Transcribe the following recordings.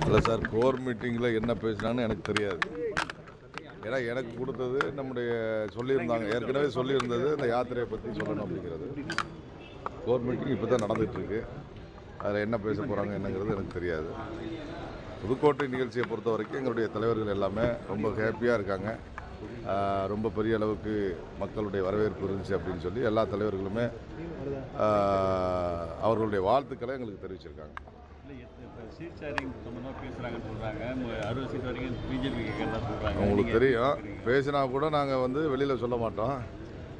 இல்லை sir, core மீட்டிங்கில் என்ன பேசினான்னு எனக்கு தெரியாது. ஏன்னா எனக்கு கொடுத்தது நம்முடைய சொல்லியிருந்தாங்க, ஏற்கனவே சொல்லியிருந்தது இந்த யாத்திரையை பற்றி சொல்லணும் அப்படிங்கிறது. கோர் மீட்டிங் இப்போ தான் நடந்துகிட்ருக்கு. அதில் என்ன பேச போகிறாங்க என்னங்கிறது எனக்கு தெரியாது. புதுக்கோட்டை நிகழ்ச்சியை பொறுத்த வரைக்கும் எங்களுடைய தலைவர்கள் எல்லாமே ரொம்ப ஹாப்பியாக இருக்காங்க. ரொம்ப பெரிய அளவுக்கு மக்களுடைய வரவேற்பு இருந்துச்சு அப்படின்னு சொல்லி எல்லா தலைவர்களுமே அவர்களுடைய வாழ்த்துக்களை எங்களுக்கு தெரிவிச்சிருக்காங்க. உங்களுக்கு தெரியும், பேசினா கூட நாங்கள் வெளியில் சொல்ல மாட்டோம்.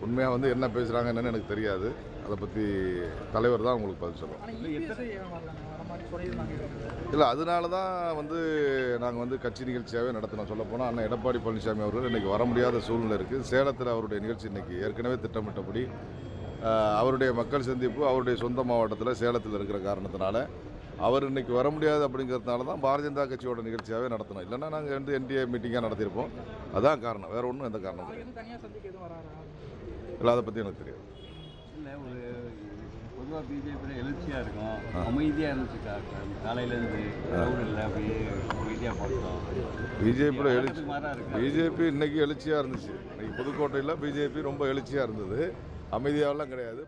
உண்மையாக என்ன பேசுகிறாங்க என்னன்னு எனக்கு தெரியாது. அதை பற்றி தலைவர் தான் உங்களுக்கு பதில் சொல்லுவோம். இல்லை, அதனால தான் நாங்கள் கட்சி நிகழ்ச்சியாகவே நடத்தினோம். சொல்லப்போனால் அண்ணன் எடப்பாடி பழனிசாமி அவர்கள் இன்றைக்கி வர முடியாத சூழ்நிலை இருக்குது. சேலத்தில் அவருடைய நிகழ்ச்சி இன்றைக்கி ஏற்கனவே திட்டமிட்டபடி அவருடைய மக்கள் சந்திப்பு அவருடைய சொந்த மாவட்டத்தில் சேலத்தில் இருக்கிற காரணத்தினால அவர் இன்றைக்கி வர முடியாது. அப்படிங்கிறதுனால தான் பாரதிய ஜனதா கட்சியோட நிகழ்ச்சியாகவே நடத்தணும். இல்லைன்னா நாங்கள் என்டிஏ மீட்டிங்காக நடத்தியிருப்போம். அதான் காரணம், வேறு ஒன்றும் எந்த காரணம் இல்லை. அதை பற்றி எனக்கு தெரியாது. பொதுவாக பிஜேபியில் எழுச்சியாக இருக்கும், அமைதியாக இருந்துச்சு. காலையிலேருந்து இல்லை, அப்படியே அமைதியாக பார்த்தோம். பிஜேபியில் பிஜேபி இன்னைக்கு எழுச்சியாக இருந்துச்சு. இன்னைக்கு புதுக்கோட்டையில் பிஜேபி ரொம்ப எழுச்சியாக இருந்தது. அமைதியாகலாம் கிடையாது.